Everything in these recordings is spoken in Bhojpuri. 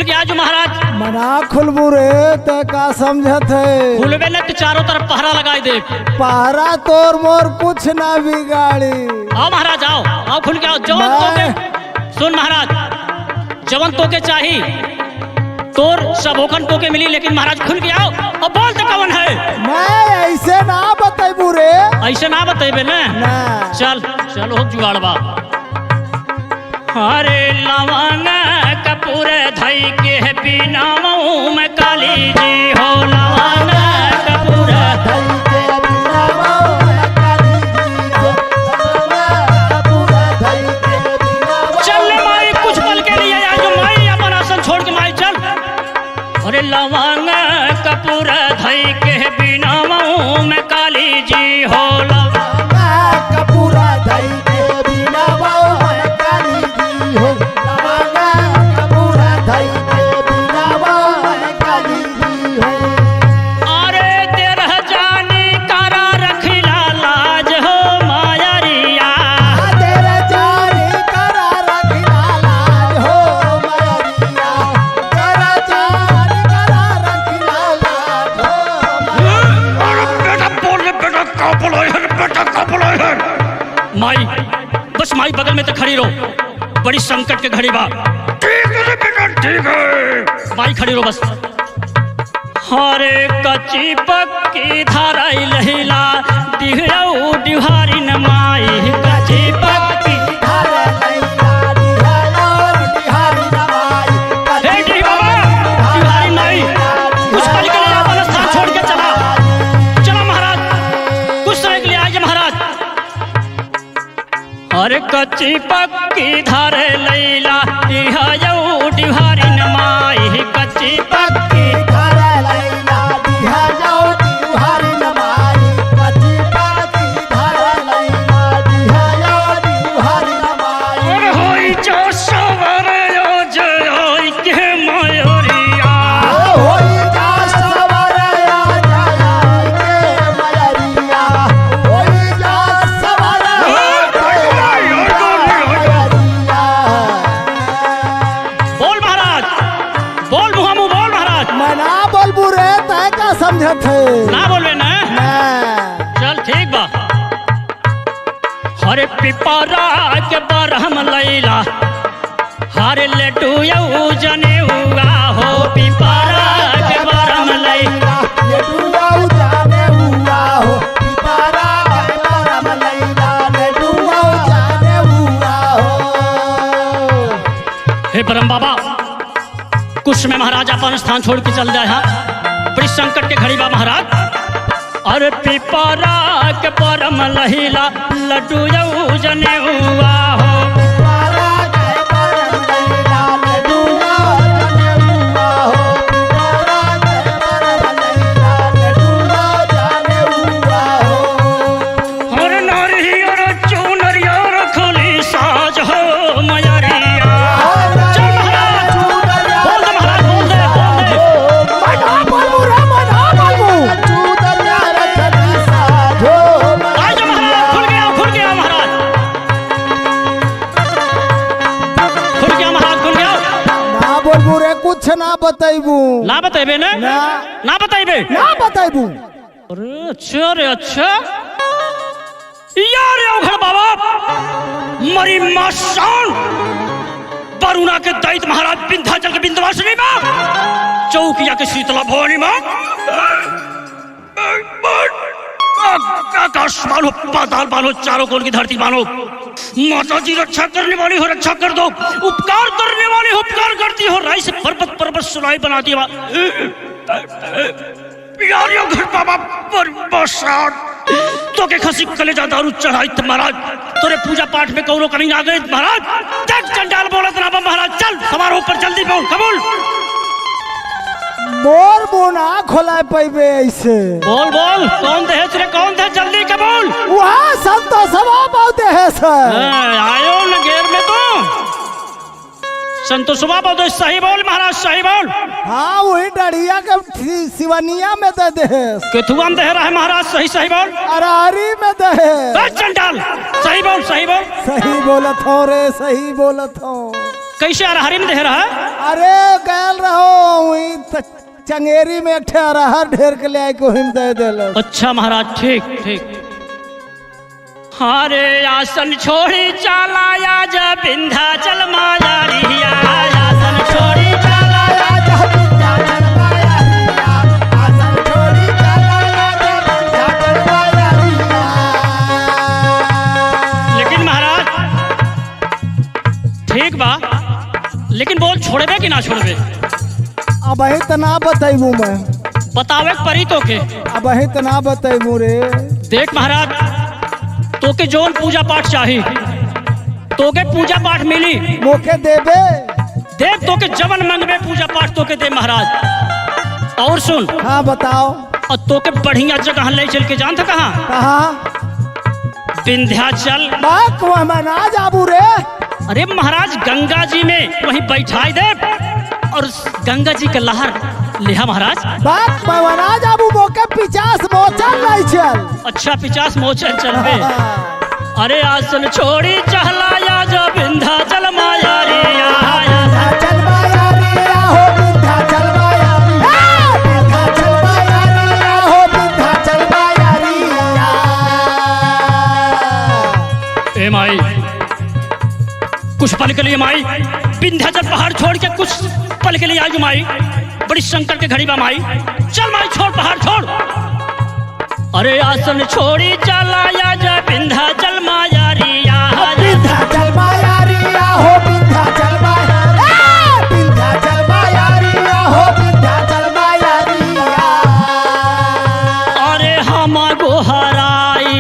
खुल गया जो महाराज। मना खुलबू रे ते का समझत है? खुलबे न तो चारों तरफ पहरा लगाई दे। पहरा तोर मोर कुछ ना बिगाड़ी। आओ महाराज आओ आओ खुल गया। जवन तोके सुन महाराज, जवन तोके चाही तोर सब होखन तोके मिली, लेकिन महाराज खुल गया और बोल तो कवन है। मैं ऐसे ना बतेबू रे। ऐसे ना बतेबे ना। चल चल हो जुगाड़बा। हरे लवंग कपूर धई के बिना में काली जी हो। लवंग कपूर धई के बिना में काली जी हो। कपूर धई के बिना। चल माई कुछ पल के लिए आ जो माई अपन आसन छोड़ के माई चल। अरे लवंग कपूर धई के बिना में काली जी हो। लवंग कपूर धई के बिना में काली जी हो। लवंग कपूर धई के बिना में काली जी हो। अरे तेरह जानी करा रखिला लाज हो मायरिया। तेरे जानी करा रखिला लाज हो मायरिया। तेरा जानी करा रखिला लाज हो। अरे बेटा बोल रे बेटा का बोला है, बेटा का बोला है। माई बस माई बगल में तो खड़ी रहो, बड़ी संकट के घड़ी बा। ठीक है बेटा ठीक है। माई खड़ी रहो बस। हरे कच्ची पक्की धाराई लहिला दिहयौ दिहारी न माई। कच्ची पक्की धारा लैला दिहारी दिहारी नवाई। हे डी बाबा दिहारी माई कुछ पल के लिए अपन स्थान छोड़ के चला। चला महाराज कुछ समय के लिए आइए महाराज। अरे कच्ची पक्की धारे लैला दिहयौ दिहारी न माई। कच्ची पक्की धारा लैला दिहायौ दिहारी नवाई। कच्ची पक्की धारा लैला दिहायौ दिहारी नवाई। और होई जो सवरे ओ जय के मयूरिया। होई जा सवरया जय के मयरिया। होई जा सवरया बोल महाराज बोल मुहामू बोल महाराज। मना बोलबू रे तय का समझत है? ना बोलवे ना। चल ठीक बा। हरे पिपरा के बरहम लैला हरे लेटू यऊ जने हुआ हो। पिपरा के बरहम लैला ये दुआऊ जाने हुआ हो। पिपरा के बरहम लैला ये दुआऊ जाने हुआ हो। हे परम बाबा कुछ में महाराज अपन स्थान छोड़ के चल जाए। हाँ बड़ी संकट के घड़ी बा महाराज। अरे पिपरा के परम लहिला लड्डू यऊ जने हुआ हो। पिपरा के बरहम लैला ये दुआऊ जाने हुआ हो। पिपरा के बरहम लैला ये दुआऊ जाने हुआ हो। और नारी और चुनरिया रखली साज हो मयरिया। चल महाराज बोल दे महाराज बोल दे बोल दे। मना बोलबू रे मना बोलबू। चूदरिया रखली साधो। आ जा महाराज खुल गया महाराज। खुल गया महाराज खुल गया। ना बोलबू रे कुछ ना बतैबू। ना बताइबे ना ना बताइबे ना बतैबू। अरे अच्छा रे अच्छा यार उघड़ बाबा मरी मां शान बरुणा के दैत महाराज विंध्याचल के विंध्यवासिनी मां चौकिया के शीतला भवानी मां आकाश मानो पाताल मानो चारों कोण की धरती मानो माता जी रक्षा करने वाली हो रक्षा कर दो। उपकार करने वाली हो उपकार करती हो। राई से पर्वत पर्वत सुनाई बनाती है। यार घर बाबा बरसात तो के खसी कलेजा दारू चढ़ाई महाराज। तोरे पूजा पाठ में कौनो कमी ना गई महाराज। देख चंडाल बोलत ना महाराज। चल हमारे ऊपर जल्दी बोल कबूल। मोर बोना खोला पैबे ऐसे। बोल बोल कौन दे रे कौन दे जल्दी कबूल। वहाँ संतोषवा बहुत है सर। आयो न घेर में तो संतोषवा बहुत सही बोल महाराज सही बोल। हाँ वही डढ़िया के सिवनिया में दे दे। केथुआ में दे रहा है महाराज सही सही बोल। अरारी में दे। चंडाल सही बोल सही बोल। सही बोलत हो रे सही बोलत हो। कैसे अरहरी में दे रहा? अरे गैल रहो वही चंगेरी में एक ठे अरहर ढेर के ले आए को हिम दे देलो। अच्छा महाराज, ठीक ठीक। अरे आसन छोड़ी चला आजा विंध्याचल मायारिया, आसन छोड़ी चला आजा विंध्याचल मायारिया, आसन छोड़ी चला आजा विंध्याचल मायारिया। लेकिन महाराज ठीक बा, लेकिन बोल छोड़बे कि ना छोड़बे? अब ही तना बताइबू मैं, बतावे परी तो के। अब ही तना बताइबू रे। देख महाराज, तोके जोन पूजा पाठ चाहिए तोके पूजा पाठ मिली। मोके देबे? देख तोके जवन मंगबे पूजा पाठ तोके दे महाराज। और सुन, हाँ बताओ। और तोके बढ़िया जगह ले चल के जानते कहाँ? कहाँ? विंध्याचल। बाक मैं ना जाबू रे। अरे महाराज गंगा जी में वहीं बैठाई दे और गंगा जी का लहर लिहा महाराज। बात मैं ना जाबू, मोके 50 मोचल नहीं चल। अच्छा 50 मोचल चलबे। अरे आसन छोड़ी चहला आजा विंध्याचल मायारिया, विंध्याचल मायारिया हो, विंध्याचल मायारिया, विंध्याचल मायारिया हो, विंध्याचल मायारिया। ए माई कुछ पल के लिए माई विंध्याचल पहाड़ छोड़ के कुछ पल के लिए आई माई, बड़ी संकट के घड़ी बा माई। चल माई छोड़ पहाड़ छोड़। अरे आसन छोड़ी चला आजा विंध्याचल मायारिया, विंध्याचल मायारिया हो, विंध्याचल मायारिया, विंध्याचल मायारिया हो, विंध्याचल मायारिया। अरे हमा गोहराई,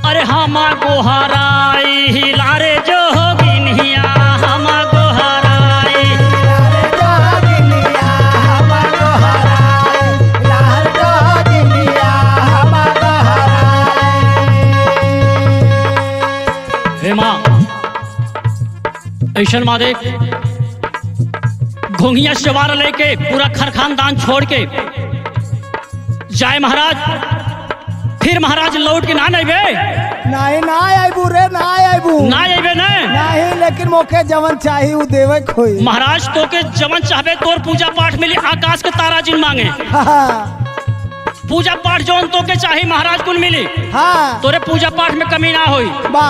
अरे हमा गोहराई हिलारे जोगिनिया, हमा गोहराई, लाल जोगिनिया हमा गोहराई, लाल जोगिनिया हमा गोहराई। हे माँ ऐसन माँ देख, घोंघिया सवार लेके पूरा खर खानदान छोड़ के जाए महाराज। फिर महाराज लौट के ना नइबे, नहीं ना आइबू रे, ना आइबू, ना आइबे न नहीं। लेकिन मोके जवन चाहिए वो देवे खोई। महाराज तो के जवन चाहबे तोर पूजा पाठ मिली, आकाश के तारा जिन मांगे। हाँ पूजा पाठ जोन तो के चाहिए महाराज कुल मिली, हाँ तोरे पूजा पाठ में कमी ना होई। बा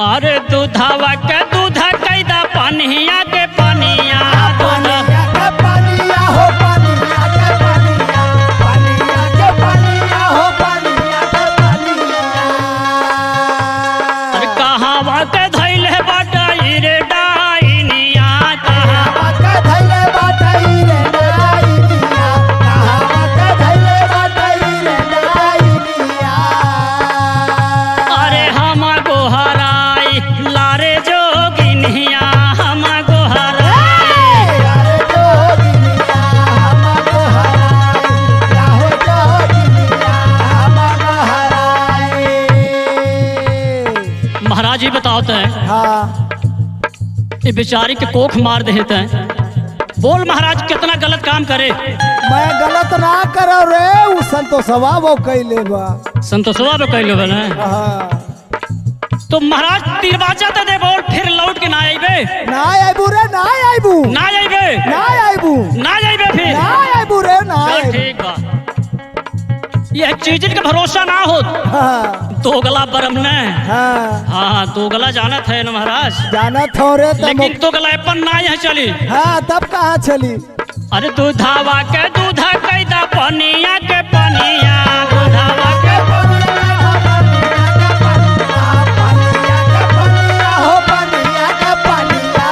अरे दूधावा के दूधा कैदा पानिया के पानिया, पानिया के पानिया हो, पानिया के पानिया, पानिया के पानिया हो, पानिया के पानिया। अरे कहावा के धैले बाटाई रे डाइनिया, कहावा के धैले बाटाई रे डाइनिया, कहावा के धैले बाटाई रे डाइनिया। अरे हमा गोहराई लारे जोगिनिया, हमा गोहराई, लारे जोगिनिया हमा गोहराई, लाहो जोगिनिया हमा गोहराई। महाराज जी बताते हैं हाँ ये बेचारी के कोख मार देते हैं। बोल महाराज कितना गलत काम करे। मैं गलत ना करो रे, उ संतोषवा वो कैले बा। संतोषवा पे कैलो बने हाँ तो महाराज तिरवाजा तो दे बोल, फिर लौट के ना आइबे, ना आइबू रे, ना आइबू, ना आइबे, ना आइबू, ना आइबे फिर। ना आइबू रे, ना चल आइबू। ठीक बा, यह चीज का भरोसा ना हो। हाँ दोगला बरम ने, हाँ हाँ दोगला जाना था ना महाराज, जाना थोड़े तब। लेकिन दोगला अपन ना यहाँ चली। हाँ तब कहाँ चली? अरे दूधावा के दूधा कैदा पनिया के पनिया, दूधावा के हो पनिया का पनिया।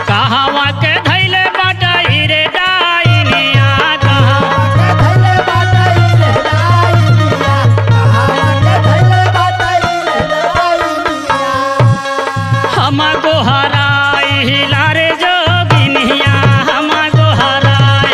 कहावा के धैले बाटाई रे डाइनिया, कहावा के धैले बाटाई रे डाइनिया, कहावा के धैले बाटाई रे डाइनिया। हमा गोहराई हिलारे जोगिनिया, हमा गोहराई।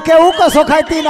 केहू को सोखती ना।